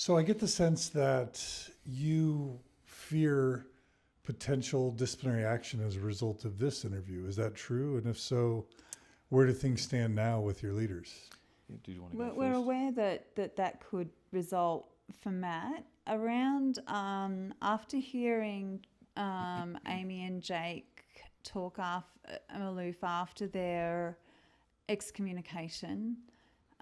So I get the sense that you fear potential disciplinary action as a result of this interview. Is that true? And if so, where do things stand now with your leaders? Do you want to go We're first? aware that could result for Matt. Around after hearing Amy and Jake talk aloof after their excommunication,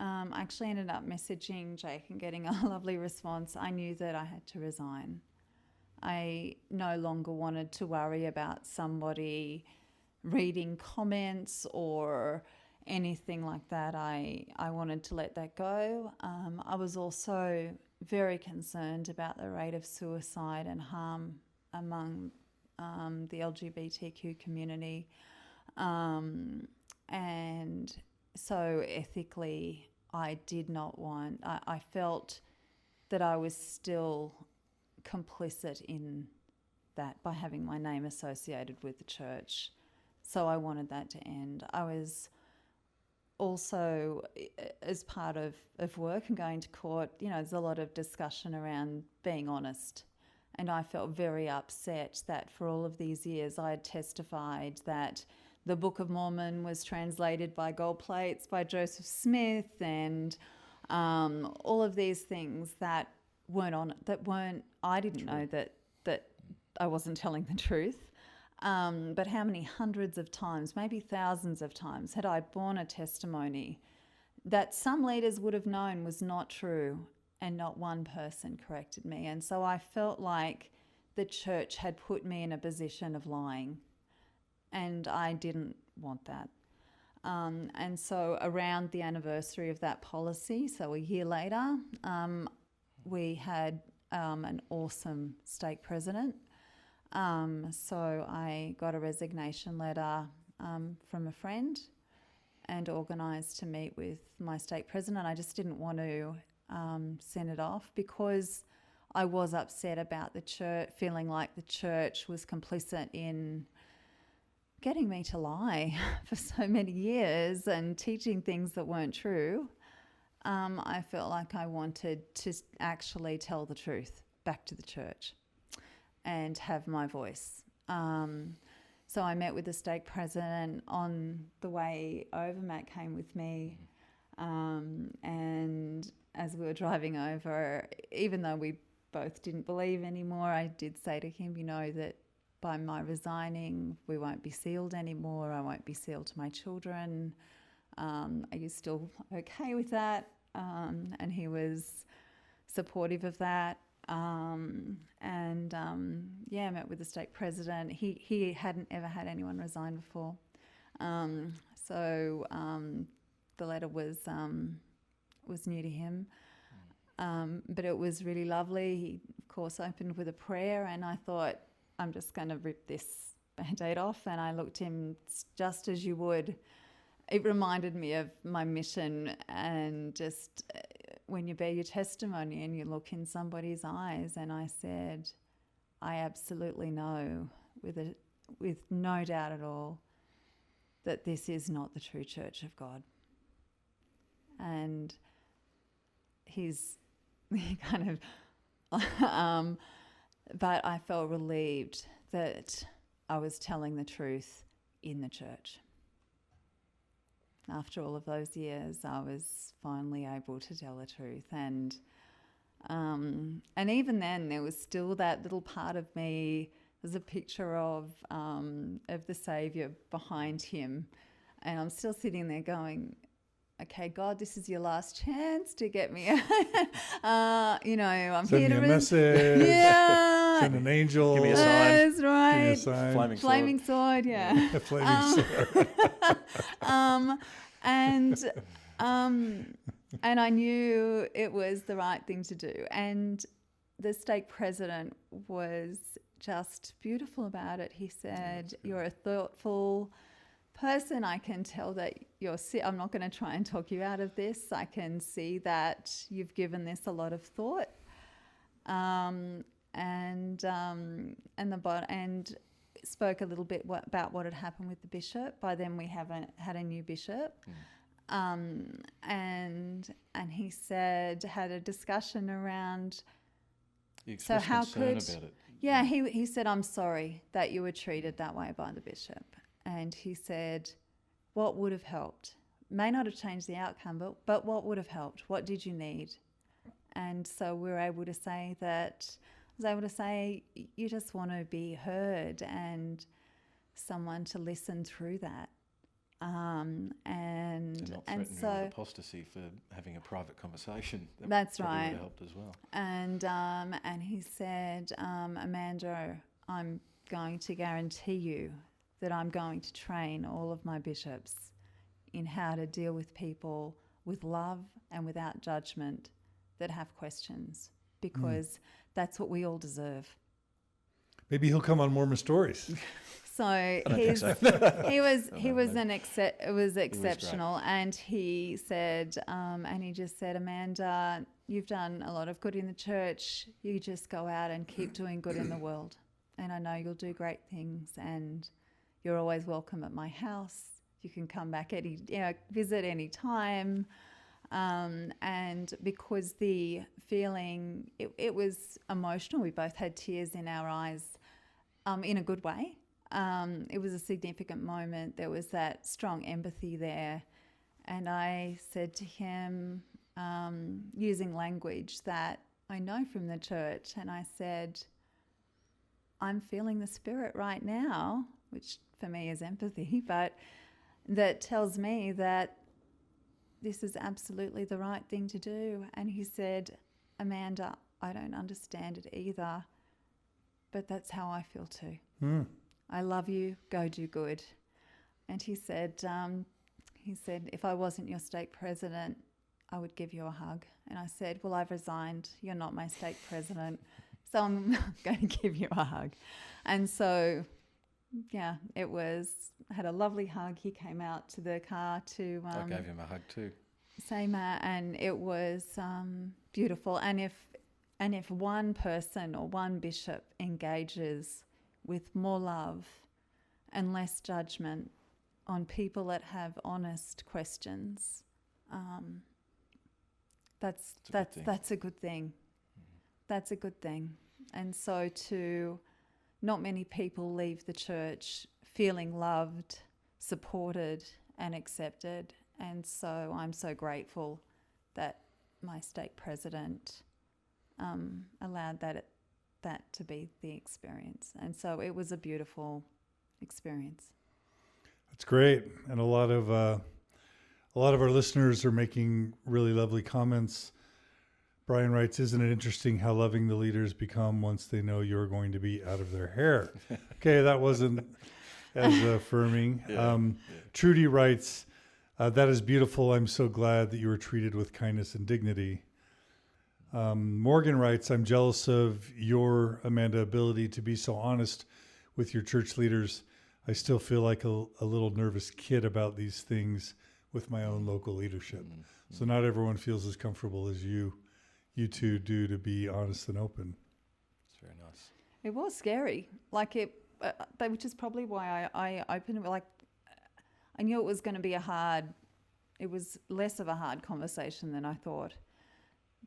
I actually ended up messaging Jake and getting a lovely response. I knew that I had to resign. I no longer wanted to worry about somebody reading comments or anything like that. I wanted to let that go. I was also very concerned about the rate of suicide and harm among the LGBTQ community. And so ethically, I did not want, I felt that I was still complicit in that by having my name associated with the church. So I wanted that to end. I was also, as part of work and going to court, there's a lot of discussion around being honest. And I felt very upset that for all of these years I had testified that the Book of Mormon was translated by gold plates by Joseph Smith and all of these things that I didn't know that I wasn't telling the truth. But how many hundreds of times, maybe thousands of times, had I borne a testimony that some leaders would have known was not true, and not one person corrected me. And so I felt like the church had put me in a position of lying, and I didn't want that. And so around the anniversary of that policy, so a year later, we had an awesome stake president. So I got a resignation letter from a friend and organised to meet with my stake president. I just didn't want to send it off because I was upset about the church, feeling like the church was complicit in getting me to lie for so many years and teaching things that weren't true. I felt like I wanted to actually tell the truth back to the church and have my voice. So I met with the stake president on the way over. Matt came with me. And as we were driving over, even though we both didn't believe anymore, I did say to him, that by my resigning, we won't be sealed anymore. I won't be sealed to my children. Are you still okay with that? And he was supportive of that. I met with the stake president. He hadn't ever had anyone resign before. So the letter was new to him. But it was really lovely. He, of course, opened with a prayer, and I thought, I'm just going to rip this Band-Aid off. And I looked at him just as you would. It reminded me of my mission, and just when you bear your testimony and you look in somebody's eyes, and I said, I absolutely know with no doubt at all that this is not the true Church of God. And he kind of, but I felt relieved that I was telling the truth in the church. After all of those years, I was finally able to tell the truth. And even then, there was still that little part of me. There's a picture of the Saviour behind him. And I'm still sitting there going, okay, God, this is your last chance to get me. I'm Send here me to a message. Yeah. Send an angel. Give me a sign. That's right. Give me a sign. Flaming sword, yeah. A flaming sword. And I knew it was the right thing to do. And the stake president was just beautiful about it. He said, you're a thoughtful person. I can tell that I'm not going to try and talk you out of this. I can see that you've given this a lot of thought. And spoke a little bit about what had happened with the bishop. By then we haven't had a new bishop. and he said, had a discussion around. He expressed concern about it. Yeah, he said, I'm sorry that you were treated that way by the bishop. And he said, what would have helped? May not have changed the outcome, but what would have helped? What did you need? And so we were able to say that, I was able to say, you just want to be heard and someone to listen through that. And not threaten you with apostasy for having a private conversation. That's right. Would have helped as well. And he said, Amanda, I'm going to guarantee you that I'm going to train all of my bishops in how to deal with people with love and without judgment that have questions, because that's what we all deserve. Maybe he'll come on Mormon Stories. So he was exceptional, and he said, and he just said, Amanda, you've done a lot of good in the church. You just go out and keep doing good in the world, and I know you'll do great things. And you're always welcome at my house. You can come back visit any time. And because the feeling, it was emotional. We both had tears in our eyes, in a good way. It was a significant moment. There was that strong empathy there. And I said to him, using language that I know from the church, and I said, I'm feeling the Spirit right now, which for me is empathy, but that tells me that this is absolutely the right thing to do. And he said, Amanda, I don't understand it either, but that's how I feel too. I love you, go do good. And he said, if I wasn't your stake president, I would give you a hug. And I said, well, I've resigned. You're not my stake president, so I'm going to give you a hug. And so, yeah, had a lovely hug. He came out to the car to... I gave him a hug too. Same, and it was beautiful. And if one person or one bishop engages with more love and less judgment on people that have honest questions, that's a good thing. That's a good thing. And so not many people leave the church feeling loved, supported and accepted. And so I'm so grateful that my stake president allowed that to be the experience. And so it was a beautiful experience. That's great. And a lot of our listeners are making really lovely comments. Brian writes, isn't it interesting how loving the leaders become once they know you're going to be out of their hair? Okay, that wasn't as affirming. Trudy writes, that is beautiful. I'm so glad that you were treated with kindness and dignity. Morgan writes, I'm jealous of your, Amanda, ability to be so honest with your church leaders. I still feel like a little nervous kid about these things with my own local leadership. So not everyone feels as comfortable as you two do to be honest and open. It's very nice. It was scary, which is probably why I opened it. I knew it was going to be it was less of a hard conversation than I thought.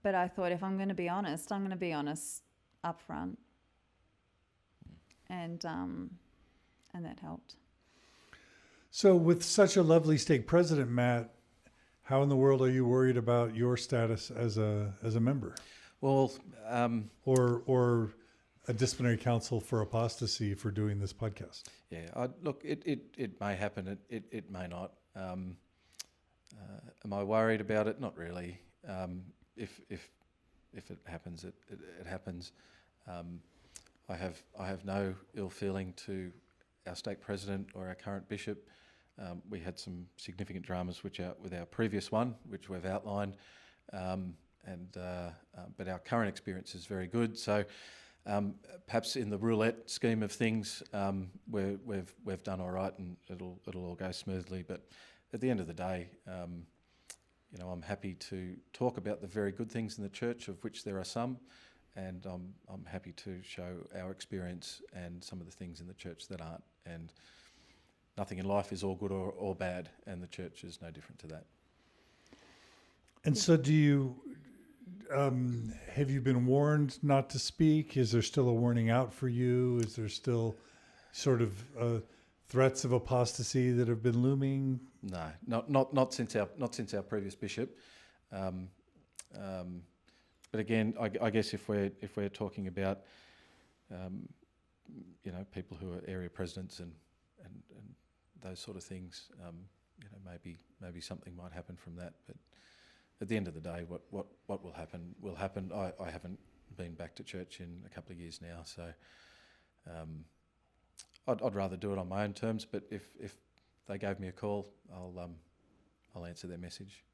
But I thought, if I'm going to be honest, I'm going to be honest up front. And that helped. So with such a lovely stake president, Matt, how in the world are you worried about your status as a member? Well, or a disciplinary council for apostasy for doing this podcast? Yeah, look, it may happen. It may not. Am I worried about it? Not really. If it happens, it happens. I have no ill feeling to our stake president or our current bishop. We had some significant dramas with our previous one, which we've outlined, but our current experience is very good. So perhaps in the roulette scheme of things, we've done all right, and it'll all go smoothly. But at the end of the day, I'm happy to talk about the very good things in the church, of which there are some, and I'm happy to show our experience and some of the things in the church that aren't. And nothing in life is all good or bad, and the church is no different to that. And so do you, have you been warned not to speak? Is there still a warning out for you? Is there still sort of threats of apostasy that have been looming? No, not since our previous bishop. But again, I guess if we're talking about people who are area presidents and those sort of things, maybe something might happen from that. But at the end of the day, what will happen will happen. I haven't been back to church in a couple of years now, so I'd rather do it on my own terms. But if they gave me a call, I'll answer their message.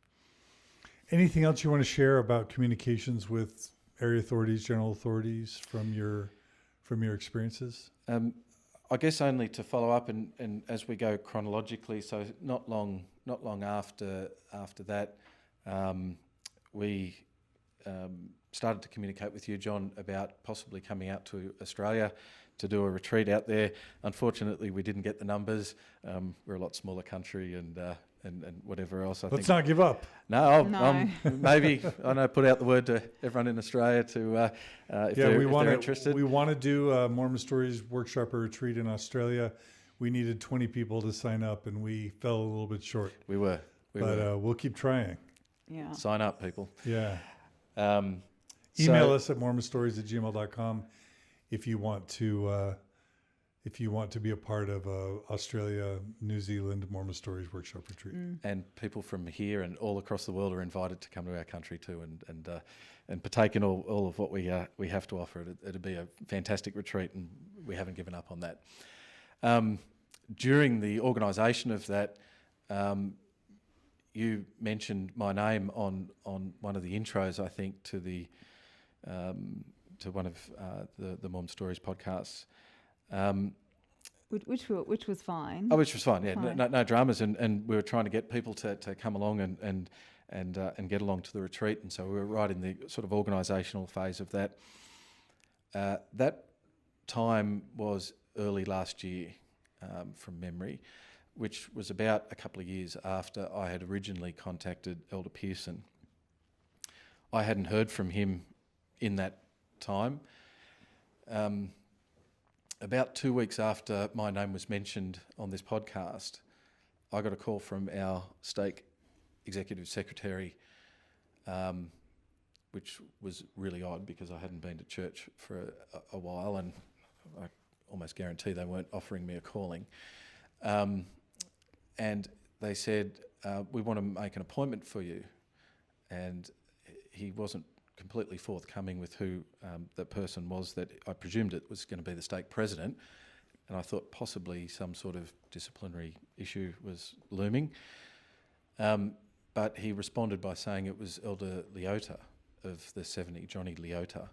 Anything else you want to share about communications with area authorities, general authorities from your experiences? I guess only to follow up and as we go chronologically. So not long after that, we started to communicate with you, John, about possibly coming out to Australia to do a retreat out there. Unfortunately, we didn't get the numbers. We're a lot smaller country and whatever else. Let's not give up. No, maybe put out the word to everyone in Australia to if they're interested. We want to do a Mormon Stories workshop or retreat in Australia. We needed 20 people to sign up, and we fell a little bit short. We were. We'll keep trying. Yeah. Sign up, people. Yeah. Email us at mormonstories@gmail.com if you want to be a part of Australia, New Zealand Mormon Stories workshop retreat. And people from here and all across the world are invited to come to our country too and partake in all of what we have to offer. It'll be a fantastic retreat, and we haven't given up on that. During the organisation of that, you mentioned my name on one of the intros, I think, to one of the Mormon Stories podcasts. Which was fine. Oh, which was fine. Yeah, Fine. No dramas, and we were trying to get people to come along and get along to the retreat, and so we were right in the sort of organisational phase of that. That time was early last year, from memory, which was about a couple of years after I had originally contacted Elder Pearson. I hadn't heard from him in that time. About 2 weeks after my name was mentioned on this podcast, I got a call from our stake executive secretary, which was really odd because I hadn't been to church for a while, and I almost guarantee they weren't offering me a calling. And they said, we want to make an appointment for you. And he wasn't completely forthcoming with who the person was that I presumed it was going to be the stake president, and I thought possibly some sort of disciplinary issue was looming. But he responded by saying it was Elder Leota of the 70, Johnny Leota.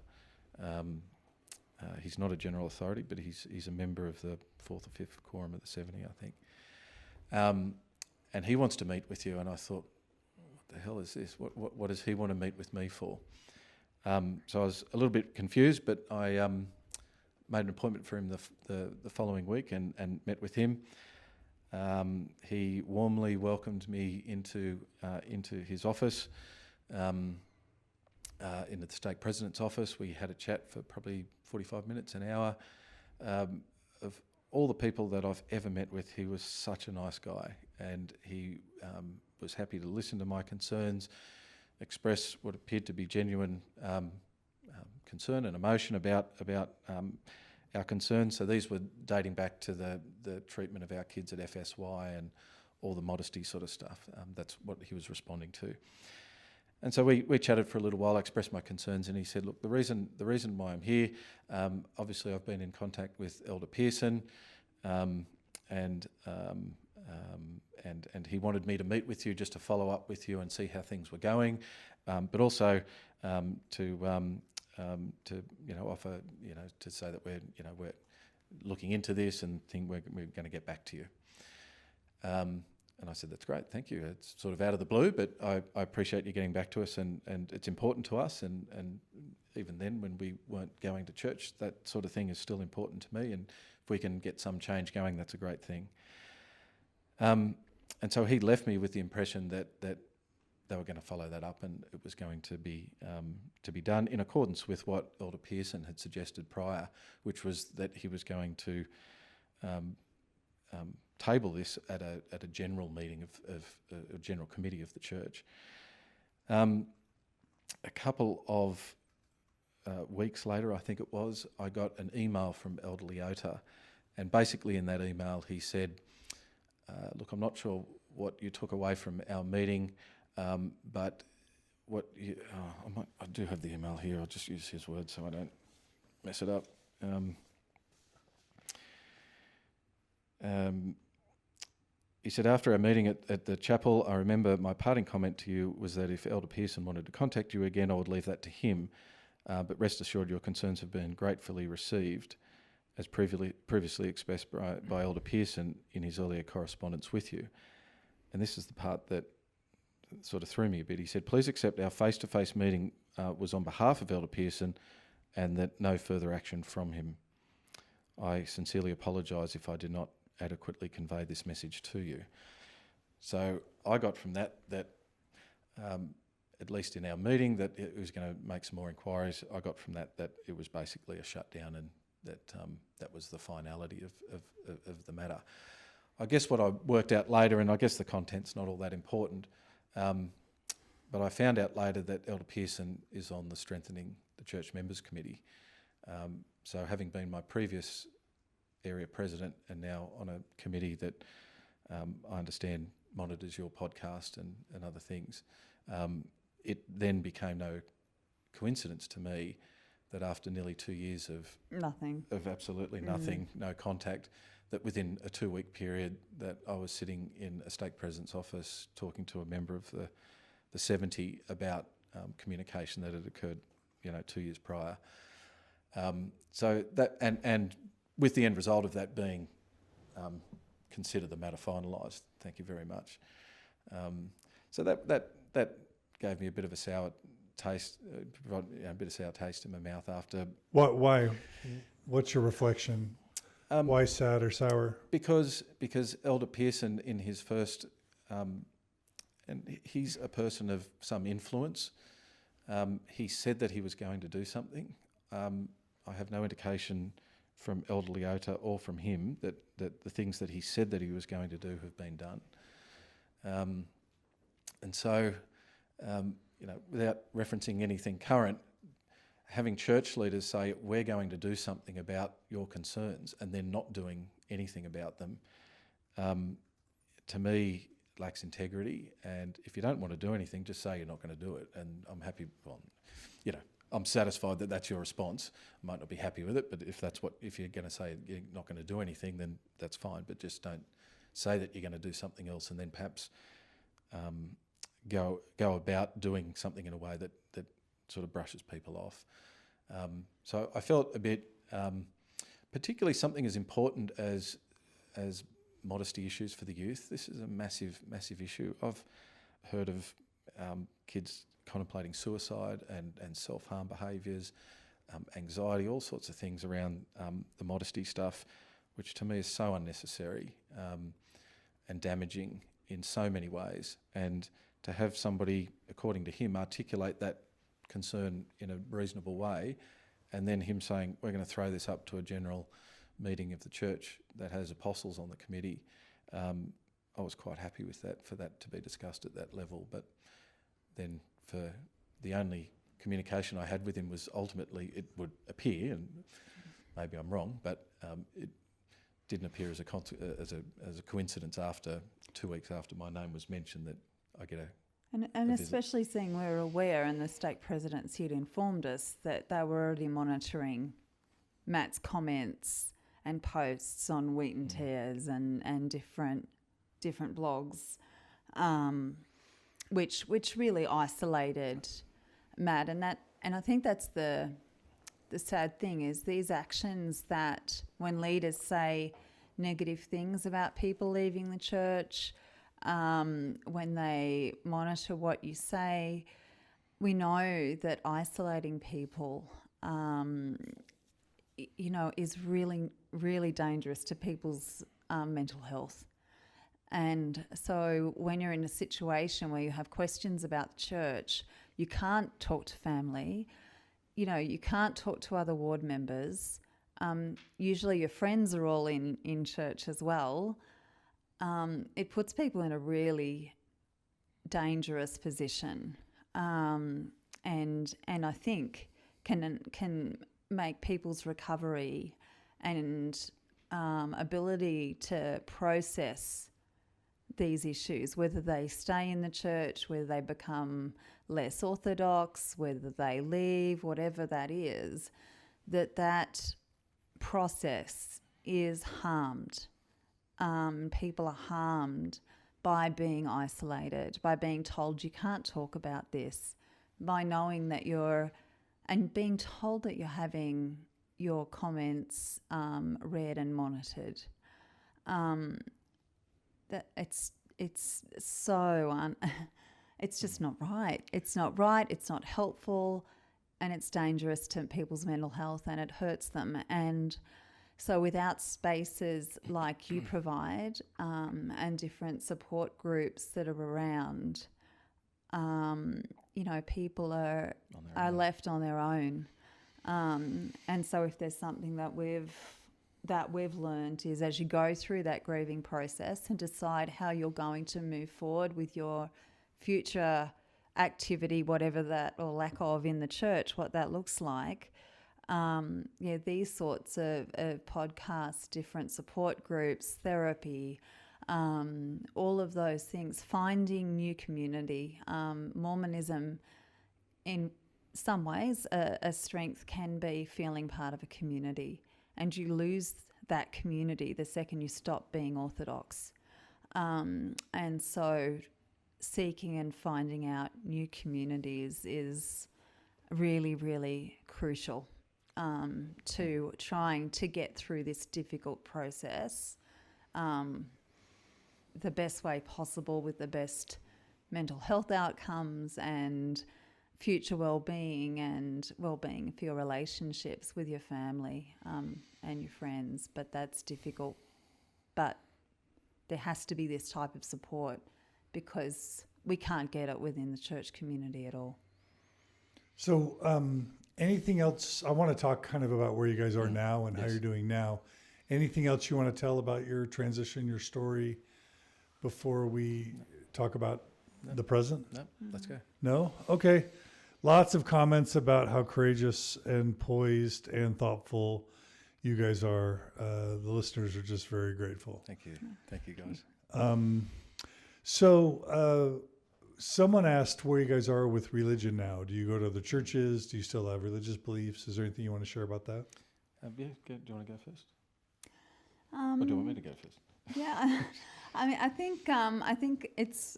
He's not a general authority, but he's a member of the 4th or 5th Quorum of the 70, I think. And he wants to meet with you, and I thought, what the hell is this? What does he want to meet with me for? So I was a little bit confused, but I made an appointment for him the following week and met with him. He warmly welcomed me into his office, into the stake president's office. We had a chat for probably 45 minutes, an hour. Of all the people that I've ever met with, he was such a nice guy, and he was happy to listen to my concerns, express what appeared to be genuine concern and emotion about our concerns. So these were dating back to the treatment of our kids at FSY and all the modesty sort of stuff. That's what he was responding to. And so we chatted for a little while. I expressed my concerns, and he said, look, the reason why I'm here, obviously I've been in contact with Elder Pearson, and he wanted me to meet with you just to follow up with you and see how things were going, but also to offer, to say that we're looking into this and think we're going to get back to you. And I said, that's great, thank you. It's sort of out of the blue, but I appreciate you getting back to us, and it's important to us, and even then when we weren't going to church, that sort of thing is still important to me, and if we can get some change going, that's a great thing. And so he left me with the impression that they were going to follow that up, and it was going to be done in accordance with what Elder Pearson had suggested prior, which was that he was going to table this at a general meeting of a general committee of the church. A couple of weeks later, I think it was, I got an email from Elder Leota, and basically in that email he said, look, I'm not sure what you took away from our meeting, but what you, I do have the email here, I'll just use his words so I don't mess it up. He said, after our meeting at the chapel, I remember my parting comment to you was that if Elder Pearson wanted to contact you again, I would leave that to him. But rest assured your concerns have been gratefully received, as previously expressed by Elder Pearson in his earlier correspondence with you. And this is the part that sort of threw me a bit. He said, please accept our face-to-face meeting was on behalf of Elder Pearson and that no further action from him. I sincerely apologise if I did not adequately convey this message to you. So I got from that at least in our meeting, that it was going to make some more inquiries. I got from that it was basically a shutdown, and that was the finality of the matter. I guess what I worked out later, and I guess the content's not all that important, but I found out later that Elder Pearson is on the Strengthening the Church Members Committee. So having been my previous area president and now on a committee that I understand monitors your podcast and other things, it then became no coincidence to me that after nearly 2 years of absolutely nothing, no contact, that within a 2-week period that I was sitting in a stake president's office talking to a member of the 70 about communication that had occurred 2 years prior. So that and with the end result of that being consider the matter finalised. Thank you very much. So that gave me a bit of a sour taste, a bit of sour taste in my mouth after. Why? What's your reflection? Why sad or sour? Because Elder Pearson in his first, and he's a person of some influence. He said that he was going to do something. I have no indication from Elder Leota or from him that the things that he said that he was going to do have been done. And so, without referencing anything current, having church leaders say, we're going to do something about your concerns, and then not doing anything about them, to me, lacks integrity. And if you don't want to do anything, just say you're not going to do it. And I'm happy, I'm satisfied that that's your response. I might not be happy with it, but if you're going to say you're not going to do anything, then that's fine. But just don't say that you're going to do something else and then perhaps go about doing something in a way that sort of brushes people off. So I felt a bit, particularly something as important as modesty issues for the youth. This is a massive, massive issue. I've heard of kids contemplating suicide and self-harm behaviours, anxiety, all sorts of things around the modesty stuff, which to me is so unnecessary and damaging in so many ways. And to have somebody, according to him, articulate that concern in a reasonable way, and then him saying, we're going to throw this up to a general meeting of the church that has apostles on the committee, I was quite happy with that, for that to be discussed at that level. But then for the only communication I had with him was ultimately, it would appear, and maybe I'm wrong, but it didn't appear as a coincidence after 2 weeks after my name was mentioned that I get and especially seeing we're aware, and the stake presidents had informed us that they were already monitoring Matt's comments and posts on Wheat and Tears and different blogs, which really isolated Matt, and I think that's the sad thing, is these actions that when leaders say negative things about people leaving the church, when they monitor what you say, we know that isolating people, is really, really dangerous to people's mental health. And so when you're in a situation where you have questions about the church, you can't talk to family, you can't talk to other ward members. Usually your friends are all in church as well. It puts people in a really dangerous position, and I think can make people's recovery and ability to process these issues, whether they stay in the church, whether they become less orthodox, whether they leave, whatever that is, that process is harmed. People are harmed by being isolated, by being told you can't talk about this, by knowing that and being told that you're having your comments read and monitored. That it's so it's just not right. It's not right. It's not helpful, and it's dangerous to people's mental health, and it hurts them. And so, without spaces like you provide and different support groups that are around, people are left on their own. And so, if there's something that we've learned is, as you go through that grieving process and decide how you're going to move forward with your future activity, whatever that or lack of in the church, what that looks like, these sorts of podcasts, different support groups, therapy, all of those things, finding new community. Mormonism, in some ways, a strength can be feeling part of a community. And you lose that community the second you stop being orthodox. And so seeking and finding out new communities is really, really crucial to trying to get through this difficult process the best way possible with the best mental health outcomes and future well-being and well-being for your relationships with your family and your friends. But that's difficult. But there has to be this type of support because we can't get it within the church community at all. So anything else? I want to talk kind of about where you guys are now and how you're doing now. Anything else you want to tell about your transition, your story, before we talk about the present? No, let's go. No? Okay. Lots of comments about how courageous and poised and thoughtful you guys are. The listeners are just very grateful. Thank you. Thank you, guys. So someone asked where you guys are with religion now. Do you go to other churches? Do you still have religious beliefs? Is there anything you want to share about that? Do you want to go first? Or do you want me to go first? Yeah. I mean, I think it's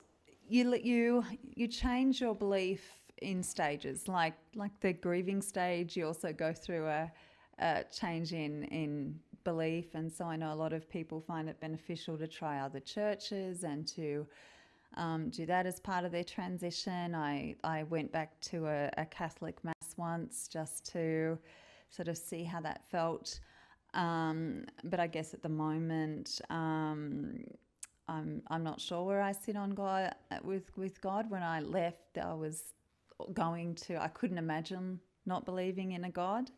you change your belief in stages, like the grieving stage. You also go through a change in belief, and so I know a lot of people find it beneficial to try other churches and to do that as part of their transition. I went back to a Catholic mass once just to sort of see how that felt, but I guess at the moment I'm not sure where I sit on God with God. When I left, I couldn't imagine not believing in a God.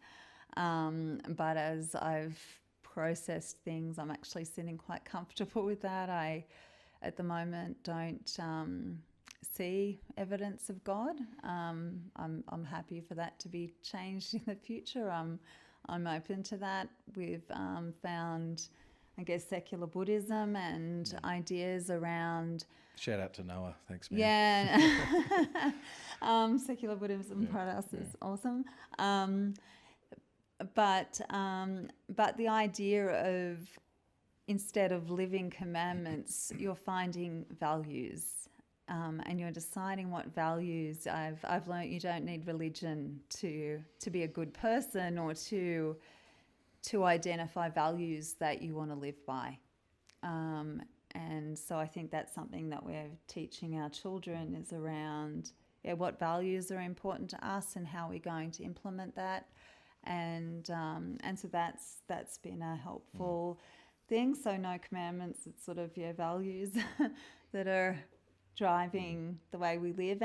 But as I've processed things, I'm actually sitting quite comfortable with that. I, at the moment, don't see evidence of God. I'm happy for that to be changed in the future. I'm open to that. We've found, I guess, secular Buddhism and ideas around. Shout out to Noah. Thanks, man. Yeah. Secular Buddhism for us is awesome. But the idea of, instead of living commandments, you're finding values, and you're deciding what values. I've learned you don't need religion to be a good person or to identify values that you want to live by. And so I think that's something that we're teaching our children is around what values are important to us and how we're going to implement that. And so that's been a helpful things. So no commandments, it's sort of values that are driving the way we live.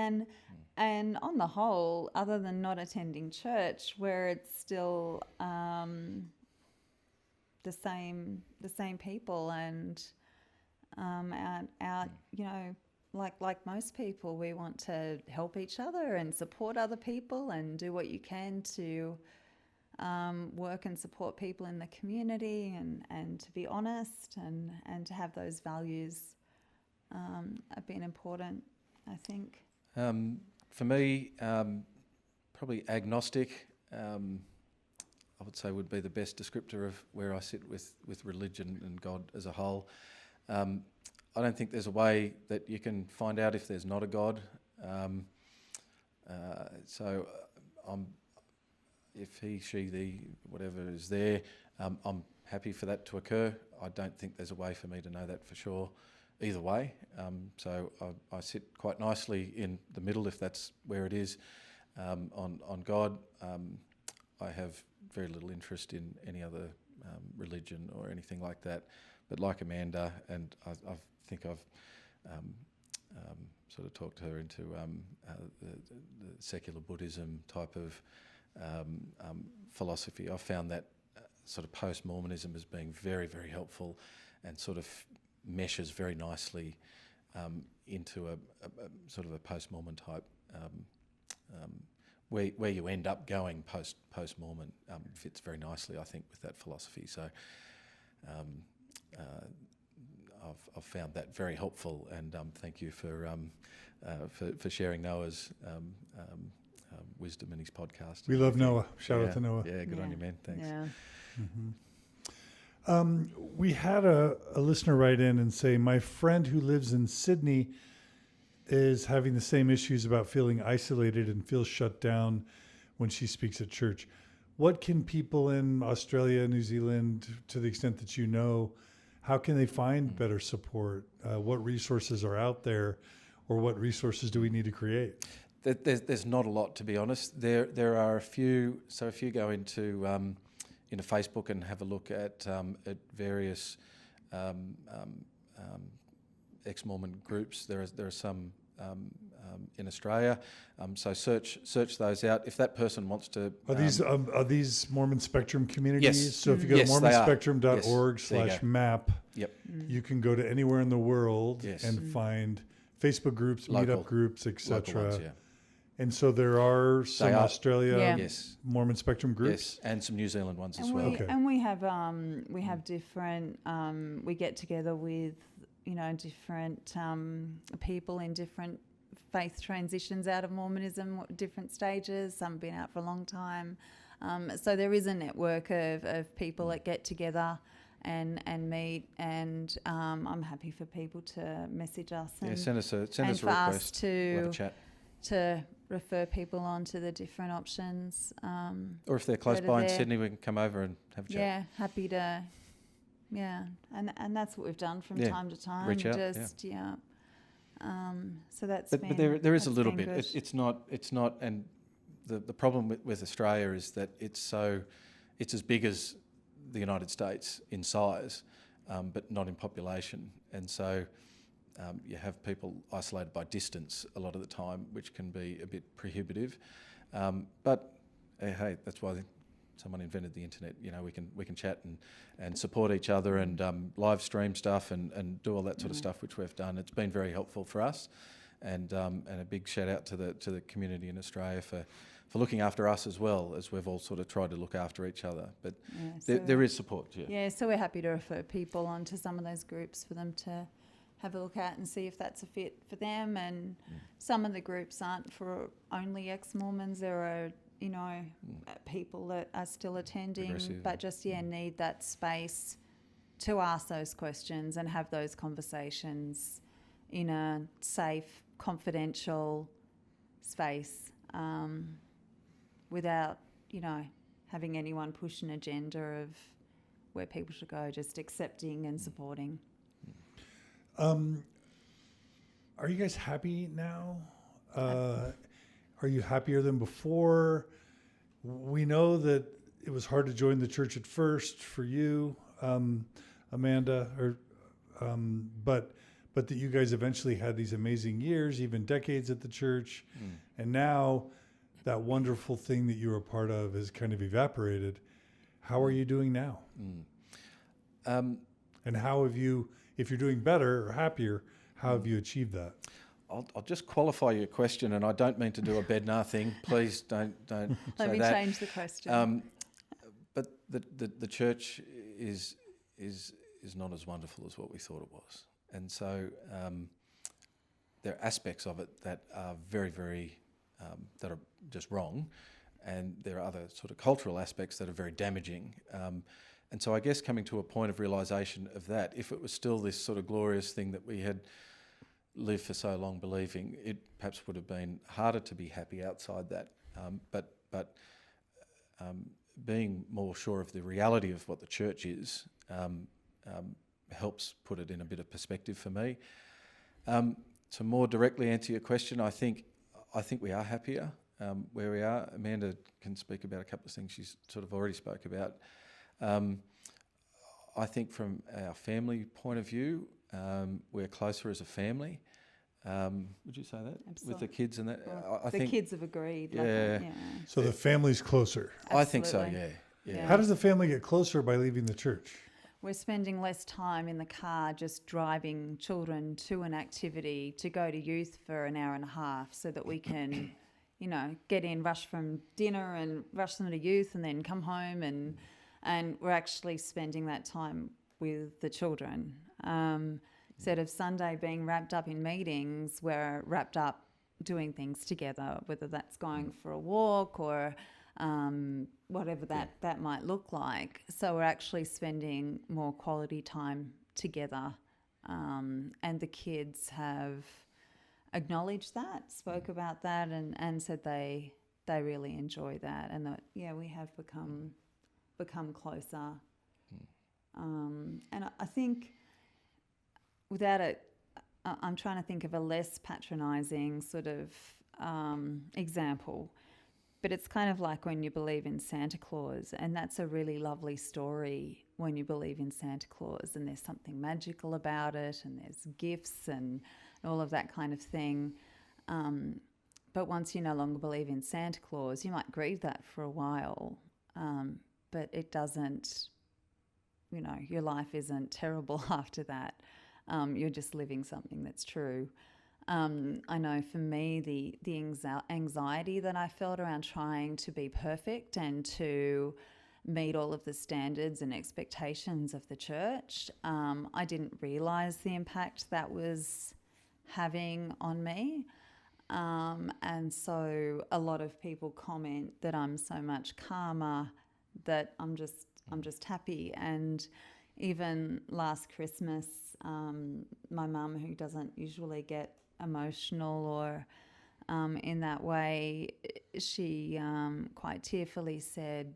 And on the whole, other than not attending church, where it's still the same people, and out like most people, we want to help each other and support other people and do what you can to work and support people in the community, and to be honest and to have those values have been important, I think. For me, probably agnostic, I would say, would be the best descriptor of where I sit with religion and God as a whole. I don't think there's a way that you can find out if there's not a God. So if he, she, thee, whatever is there, I'm happy for that to occur. I don't think there's a way for me to know that for sure either way. So I sit quite nicely in the middle, if that's where it is, on God. I have very little interest in any other religion or anything like that. But like Amanda, and I think I've sort of talked her into the secular Buddhism type of philosophy. I found that sort of post-Mormonism as being very, very helpful, and sort of meshes very nicely into a sort of a post-Mormon type where you end up going post-Mormon. Fits very nicely, I think, with that philosophy. So I've found that very helpful, and thank you for sharing Noah's wisdom in his podcast. We love Noah. Shout out to Noah. Yeah, good on you, man. Thanks. Yeah. We had a listener write in and say, my friend who lives in Sydney is having the same issues about feeling isolated and feels shut down when she speaks at church. What can people in Australia, New Zealand, to the extent that you know, how can they find better support? What resources are out there, or what resources do we need to create? There's not a lot, to be honest. There are a few. So if you go into Facebook and have a look at various ex-Mormon groups, there are some in Australia. So search those out. If that person wants to, are these Mormon Spectrum communities? Yes. So if you go to mormonspectrum.org/map, yep, you can go to anywhere in the world and find Facebook groups, meetup groups, etc. Yeah. And so there are some Australia Mormon Spectrum groups, yes, and some New Zealand ones as well. Okay. And we have different. We get together with different people in different faith transitions out of Mormonism, different stages. Some have been out for a long time. So there is a network of people that get together and meet, and I'm happy for people to message us and send us a request. For us we'll have a chat. to refer people on to the different options. Or if they're close by in Sydney, we can come over and have a chat. Yeah, happy to. Yeah, and that's what we've done from time to time. Reach out. So that's. But there is a little bit. It's not. And the problem with Australia is that it's as big as the United States in size, but not in population, and so. You have people isolated by distance a lot of the time, which can be a bit prohibitive. But hey, that's why someone invented the internet. We can chat and support each other and live stream stuff and do all that sort of stuff, which we've done. It's been very helpful for us, and a big shout out to the community in Australia for looking after us as well, as we've all sort of tried to look after each other. But there is support. Yeah, so we're happy to refer people onto some of those groups for them to have a look at and see if that's a fit for them. And some of the groups aren't for only ex-Mormons. There are, people that are still attending, but just need that space to ask those questions and have those conversations in a safe, confidential space, without, having anyone push an agenda of where people should go, just accepting and supporting. Are you guys happy now? Are you happier than before? We know that it was hard to join the church at first for you. Amanda, or but that you guys eventually had these amazing years, even decades at the church, and now that wonderful thing that you were a part of has kind of evaporated. How are you doing now? And how have you, if you're doing better or happier, how have you achieved that? I'll just qualify your question, and I don't mean to do a Bednar thing. Please don't Let say me that. change the question. But the church is not as wonderful as what we thought it was, and so there are aspects of it that are very, very that are just wrong, and there are other sort of cultural aspects that are very damaging. And so I guess coming to a point of realisation of that, if it was still this sort of glorious thing that we had lived for so long believing, it perhaps would have been harder to be happy outside that. But being more sure of the reality of what the church is helps put it in a bit of perspective for me. To more directly answer your question, I think we are happier where we are. Amanda can speak about a couple of things she's sort of already spoke about. I think from our family point of view, we're closer as a family. Would you say that? Absolutely. With the kids and that? Well, I the think kids have agreed. Yeah. So the family's closer. I think so, Absolutely. yeah. How does the family get closer by leaving the church? We're spending less time in the car just driving children to an activity, to go to youth for an hour and a half so that we can, get in, rush from dinner and rush them to youth and then come home and we're actually spending that time with the children. Instead of Sunday being wrapped up in meetings, we're wrapped up doing things together, whether that's going for a walk or whatever that might look like. So we're actually spending more quality time together. And the kids have acknowledged that, spoke about that and said they really enjoy that and that, we have become closer. And I think without it, I'm trying to think of a less patronising sort of example, but it's kind of like when you believe in Santa Claus, and that's a really lovely story when you believe in Santa Claus, and there's something magical about it, and there's gifts and all of that kind of thing. But once you no longer believe in Santa Claus, you might grieve that for a while, but it doesn't, your life isn't terrible after that. You're just living something that's true. I know for me, the anxiety that I felt around trying to be perfect and to meet all of the standards and expectations of the church, I didn't realise the impact that was having on me. And so a lot of people comment that I'm so much calmer, that I'm just happy. And even last Christmas, my mum, who doesn't usually get emotional or in that way, she quite tearfully said,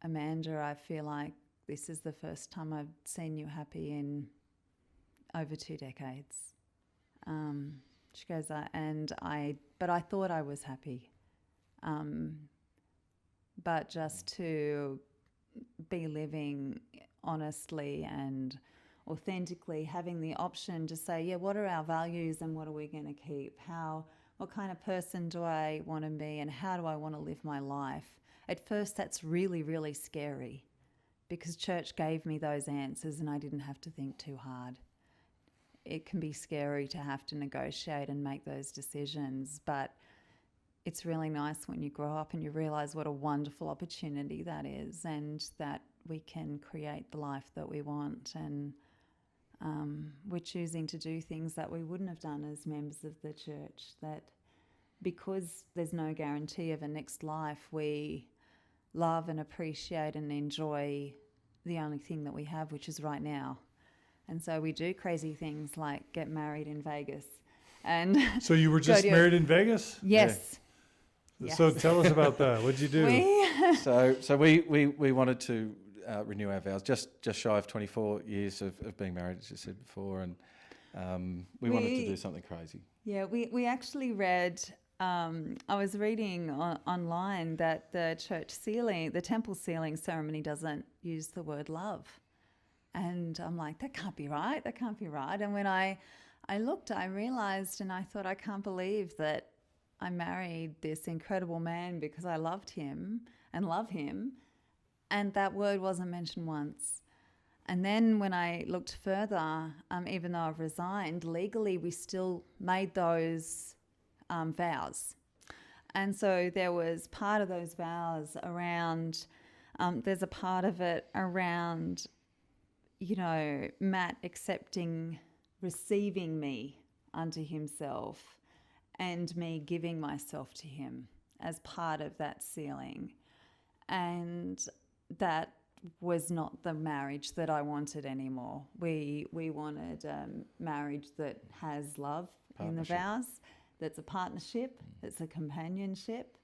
"Amanda, I feel like this is the first time I've seen you happy in over 2 decades." She goes, but I thought I was happy. But just to be living honestly and authentically, having the option to say, what are our values and what are we going to keep? What kind of person do I want to be and how do I want to live my life? At first, that's really, really scary because church gave me those answers and I didn't have to think too hard. It can be scary to have to negotiate and make those decisions, but it's really nice when you grow up and you realise what a wonderful opportunity that is and that we can create the life that we want, and we're choosing to do things that we wouldn't have done as members of the church, that because there's no guarantee of a next life, we love and appreciate and enjoy the only thing that we have, which is right now. And so we do crazy things like get married in Vegas. And so you were just married in Vegas? Yes. Yeah. Yes. So tell us about that. What'd you do? So we wanted to renew our vows, just shy of 24 years of being married, as you said before, and we wanted to do something crazy. Yeah, we actually read, I was reading online that the church sealing, the temple sealing ceremony doesn't use the word love. And I'm like, that can't be right. That can't be right. And when I looked, I realized, and I thought, I can't believe that I married this incredible man because I loved him and love him. And that word wasn't mentioned once. And then when I looked further, even though I've resigned, legally we still made those vows. And so there was part of those vows around, there's a part of it around, Matt receiving me unto himself and me giving myself to him as part of that sealing. And that was not the marriage that I wanted anymore. We wanted a marriage that has love in the vows, that's a partnership, that's a companionship.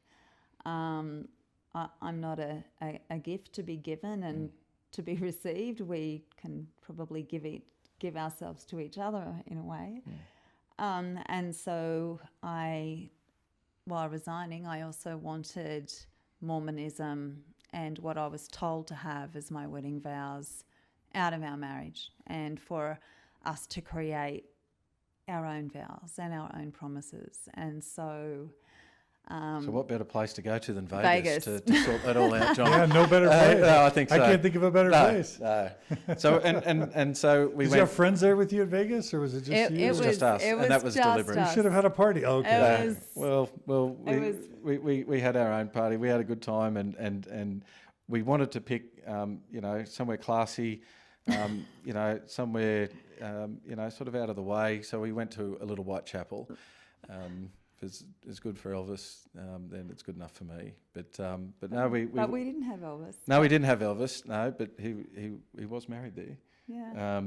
I'm not a gift to be given and to be received. We can probably give ourselves to each other in a way. And so while resigning, I also wanted Mormonism and what I was told to have as my wedding vows out of our marriage, and for us to create our own vows and our own promises. And so... so what better place to go to than Vegas. To sort that all out, John? Yeah, no better place. No, I think so. I can't think of a better place. No. So and so we Did went. you have friends there with you at Vegas, or was it just you? It was just us, and that was deliberate. You should have had a party. Oh, okay. We had our own party. We had a good time, and we wanted to pick, somewhere classy, somewhere, sort of out of the way. So we went to a little white chapel. If it's good for Elvis, then it's good enough for me. But no, But we didn't have Elvis. No, we didn't have Elvis. No, but he was married there. Yeah.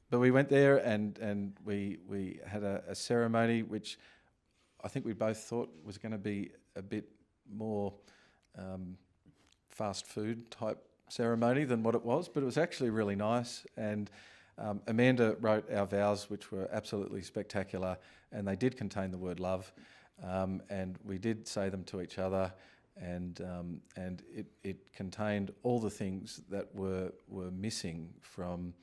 But we went there and we had a ceremony which I think we both thought was going to be a bit more fast food type ceremony than what it was, but it was actually really nice. And Amanda wrote our vows, which were absolutely spectacular, and they did contain the word love, and we did say them to each other, and it contained all the things that were missing from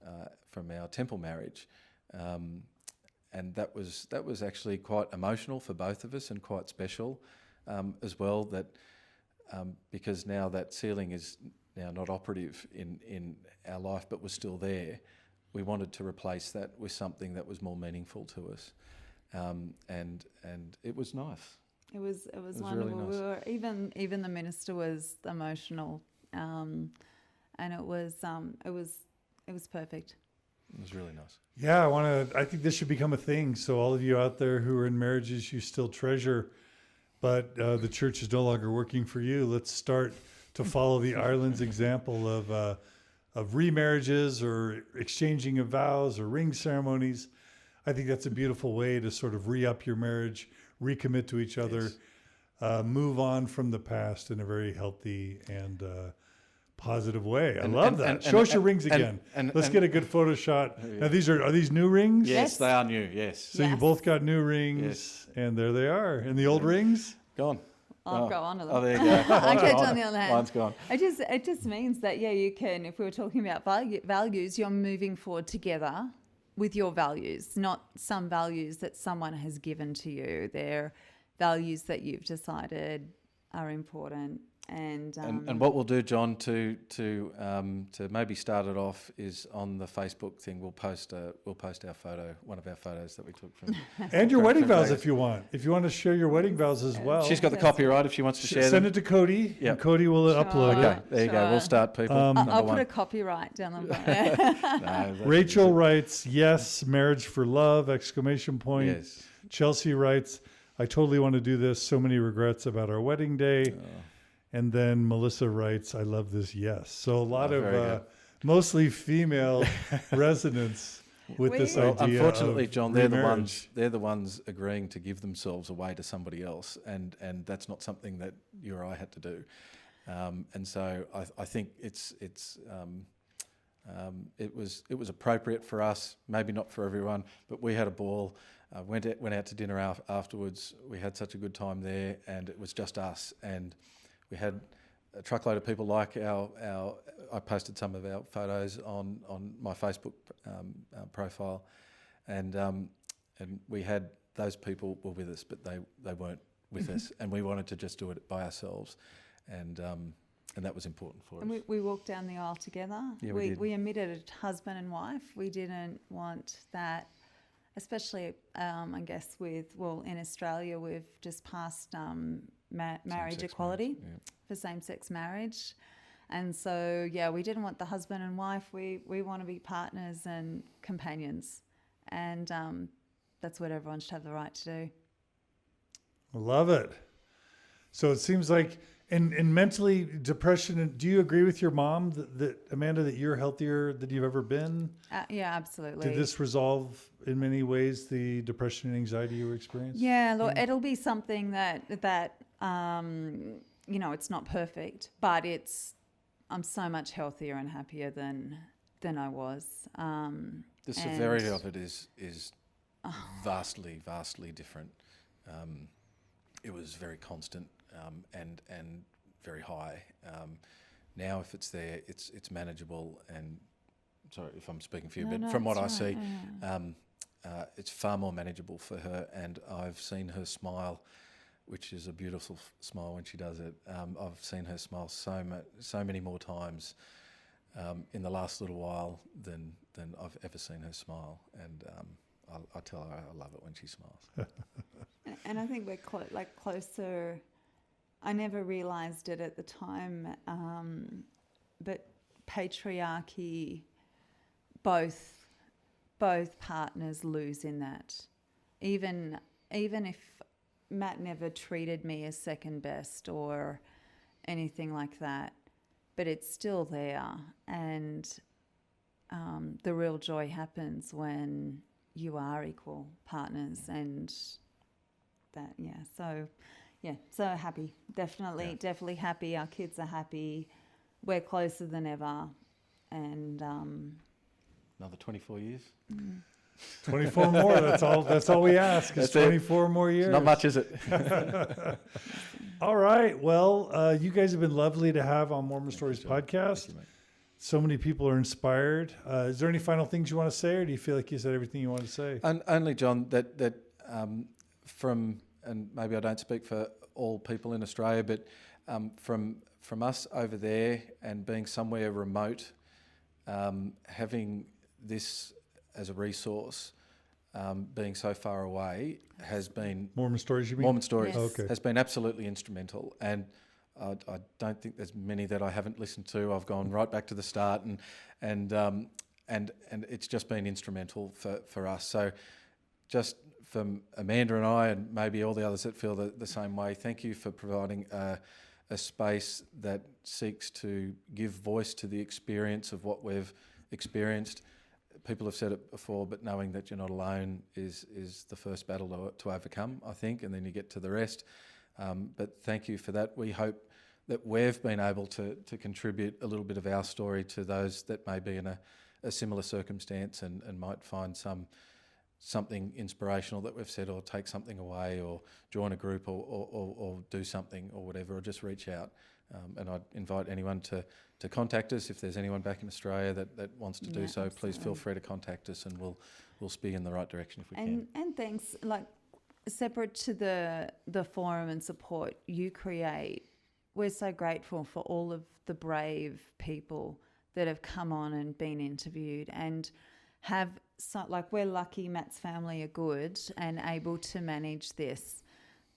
our temple marriage, and that was actually quite emotional for both of us and quite special as well. That because now that sealing is now not operative in our life, but was still there. We wanted to replace that with something that was more meaningful to us, and it was nice. It was wonderful. Really nice. We were even the minister was emotional, and it was perfect. It was really nice. Yeah, I think this should become a thing. So all of you out there who are in marriages you still treasure, but the church is no longer working for you, let's start to follow the Ireland's example of remarriages or exchanging of vows or ring ceremonies. I think that's a beautiful way to sort of re-up your marriage, recommit to each other, move on from the past in a very healthy and positive way. I love that. Show us your rings again. Let's get a good photo shot. Now, are these new rings? Yes, they are new, yes. So you both got new rings, and there they are. And the old rings? Gone. I'll go on to them. Oh, there you go. I kept on the other hand. Mine's gone. It just means that, you can, if we were talking about values, you're moving forward together with your values, not some values that someone has given to you. They're values that you've decided are important. And what we'll do, John, to maybe start it off is on the Facebook thing. We'll post our photo, one of our photos that we took from. And your wedding vows, if you want. If you want to share your wedding vows as well. She's got the copyright if she wants to share them. Send it to Cody. Yep. And Cody will upload it. Okay, there you go. We'll start, people. I'll put a copyright down the bottom. No, Rachel writes, yes, marriage for love, ! Yes. Chelsea writes, I totally want to do this. So many regrets about our wedding day. And then Melissa writes, I love this, yes. So a lot of mostly female resonance with this idea. Unfortunately, of John, remarriage. they're the ones agreeing to give themselves away to somebody else, and that's not something that you or I had to do. And so I think it was appropriate for us, maybe not for everyone, but we had a ball. Went out to dinner afterwards. We had such a good time there, and it was just us. And we had a truckload of people like our. I posted some of our photos on my Facebook profile, and we had those people were with us, but they weren't with us, and we wanted to just do it by ourselves, and that was important for us. And we walked down the aisle together. Yeah, we did. We omitted husband and wife. We didn't want that, especially I guess in Australia we've just passed marriage equality for same-sex marriage. And so, we didn't want the husband and wife. We want to be partners and companions. And that's what everyone should have the right to do. I love it. So it seems like, in mentally depression, do you agree with your mom that Amanda, that you're healthier than you've ever been? Yeah, absolutely. Did this resolve in many ways the depression and anxiety you were experiencing? Yeah, look, it'll be something that it's not perfect, but I'm so much healthier and happier than I was. The severity of it is vastly different. It was very constant and very high. Now, if it's there, it's manageable. And sorry if I'm speaking for you, but from what I see, it's far more manageable for her. And I've seen her smile, which is a beautiful smile when she does it. I've seen her smile so many more times in the last little while than I've ever seen her smile. And I tell her I love it when she smiles. And I think we're closer. I never realised it at the time, but patriarchy, both partners lose in that. Even if Matt never treated me as second best or anything like that, but it's still there. And the real joy happens when you are equal partners, and that, so happy. Definitely happy. Our kids are happy. We're closer than ever. And another 24 years. 24 more. That's all we ask is 24 more years. Not much, is it? All right. Well, you guys have been lovely to have on Mormon Stories Podcast. Thank you, mate. So many people are inspired. Is there any final things you want to say, or do you feel like you said everything you want to say? Only, John, that from, and maybe I don't speak for all people in Australia, but from us over there and being somewhere remote, having this as a resource, being so far away has been... Mormon Stories, you mean? Mormon Stories. Yes. Okay. Has been absolutely instrumental. And I don't think there's many that I haven't listened to. I've gone right back to the start, and it's just been instrumental for us. So just from Amanda and I, and maybe all the others that feel the same way, thank you for providing a space that seeks to give voice to the experience of what we've experienced. People have said it before, but knowing that you're not alone is the first battle to overcome, I think, and then you get to the rest. But thank you for that. We hope that we've been able to contribute a little bit of our story to those that may be in a similar circumstance and might find something inspirational that we've said, or take something away, or join a group, or do something or whatever, or just reach out. And I'd invite anyone to contact us. If there's anyone back in Australia that wants to do so, absolutely. Please feel free to contact us, and we'll steer in the right direction if we can. And thanks, separate to the forum and support you create, we're so grateful for all of the brave people that have come on and been interviewed, and have we're lucky Matt's family are good and able to manage this,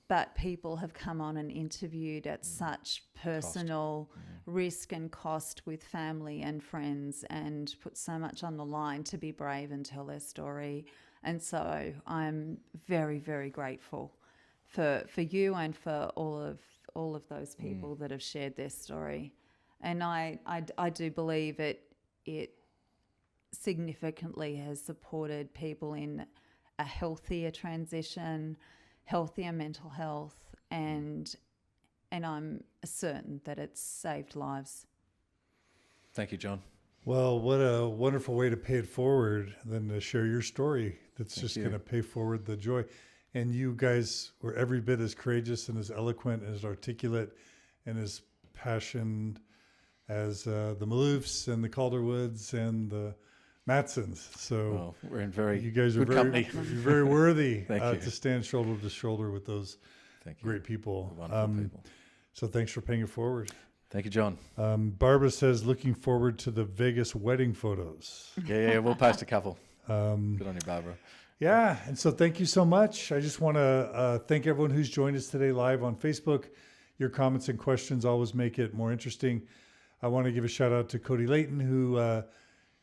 but people have come on and interviewed at such personal risk and cost with family and friends, and put so much on the line to be brave and tell their story. And so I'm very, very grateful for you and for all of those people that have shared their story. And I do believe it significantly has supported people in a healthier transition, healthier mental health, and I'm certain that it's saved lives. Thank you, John. Well, what a wonderful way to pay it forward than to share your story. That's Thank just you. going to pay forward the joy. And you guys were every bit as courageous and as eloquent and as articulate and as passion as the Maloofs and the Calderwoods and the Matsons. So we're in very you guys are good very, company. you're very worthy Thank you. to stand shoulder to shoulder with those Thank you. great people. Wonderful people. So thanks for paying it forward. Thank you, John. Barbara says, looking forward to the Vegas wedding photos. Yeah, we'll post a couple. Good on you, Barbara. Yeah, and so thank you so much. I just want to thank everyone who's joined us today live on Facebook. Your comments and questions always make it more interesting. I want to give a shout out to Cody Layton, who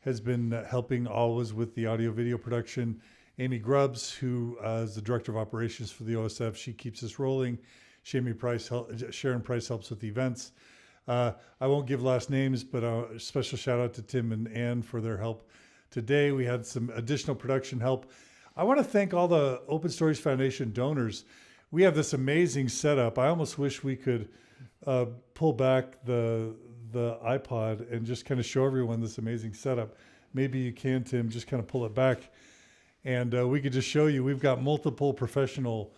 has been helping always with the audio video production. Amy Grubbs, who is the director of operations for the OSF. She keeps us rolling. Sharon Price helps with the events. I won't give last names, but a special shout out to Tim and Ann for their help today. We had some additional production help. I want to thank all the Open Stories Foundation donors. We have this amazing setup. I almost wish we could pull back the iPod and just kind of show everyone this amazing setup. Maybe you can, Tim, just kind of pull it back. And we could just show you, we've got multiple professional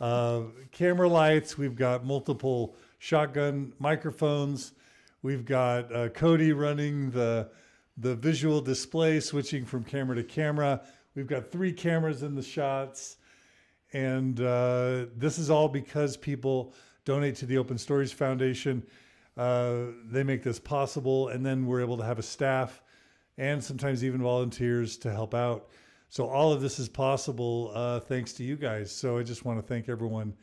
camera lights. We've got multiple shotgun microphones. We've got Cody running the visual display, switching from camera to camera. We've got 3 cameras in the shots. And this is all because people donate to the Open Stories Foundation. They make this possible. And then we're able to have a staff and sometimes even volunteers to help out. So all of this is possible thanks to you guys. So I just want to thank everyone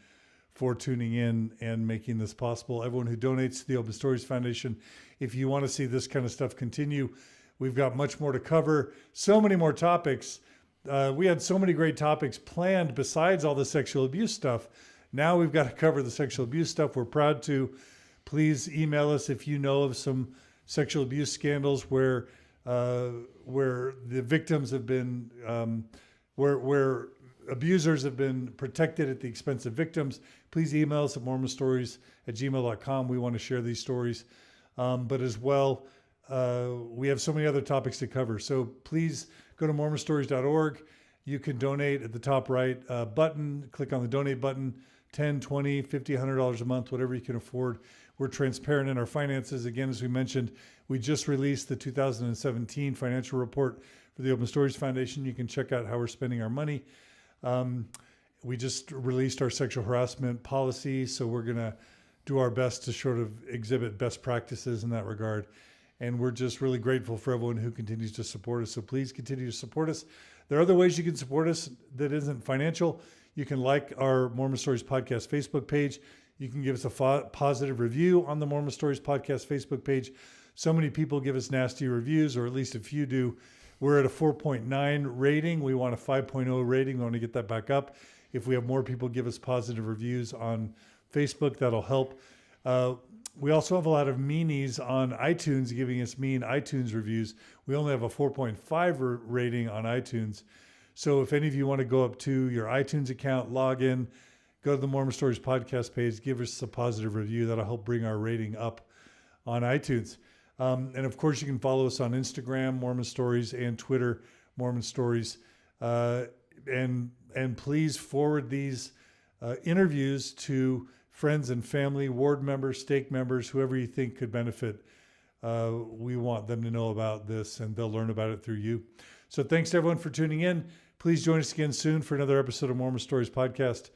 for tuning in and making this possible. Everyone who donates to the Open Stories Foundation. If you want to see this kind of stuff continue, we've got much more to cover. So many more topics. We had so many great topics planned besides all the sexual abuse stuff. Now we've got to cover the sexual abuse stuff. We're proud to. Please email us if you know of some sexual abuse scandals where the victims have been, where abusers have been protected at the expense of victims. Please email us at mormonstories@gmail.com. We want to share these stories. But as well, we have so many other topics to cover. So please go to mormonstories.org. You can donate at the top right button. Click on the donate button. $10, $20, $50, $100 a month, whatever you can afford. We're transparent in our finances. Again, as we mentioned, we just released the 2017 financial report for the Open Stories Foundation. You can check out how we're spending our money. We just released our sexual harassment policy, so we're going to do our best to sort of exhibit best practices in that regard. And we're just really grateful for everyone who continues to support us. So please continue to support us. There are other ways you can support us that isn't financial. You can like our Mormon Stories Podcast Facebook page. You can give us a positive review on the Mormon Stories Podcast Facebook page. So many people give us nasty reviews, or at least a few do. We're at a 4.9 rating. We want a 5.0 rating. We want to get that back up. If we have more people give us positive reviews on Facebook, that'll help. We also have a lot of meanies on iTunes giving us mean iTunes reviews. We only have a 4.5 rating on iTunes. So if any of you want to go up to your iTunes account, log in, go to the Mormon Stories Podcast page, give us a positive review. That'll help bring our rating up on iTunes. And of course, you can follow us on Instagram, Mormon Stories, and Twitter, Mormon Stories. And please forward these interviews to friends and family, ward members, stake members, whoever you think could benefit. We want them to know about this, and they'll learn about it through you. So thanks to everyone for tuning in. Please join us again soon for another episode of Mormon Stories Podcast.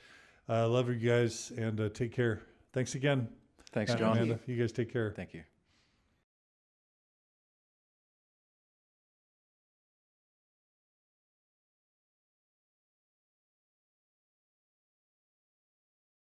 Love you guys, and take care. Thanks again. Thanks, Matt John. and Amanda. You guys take care. Thank you.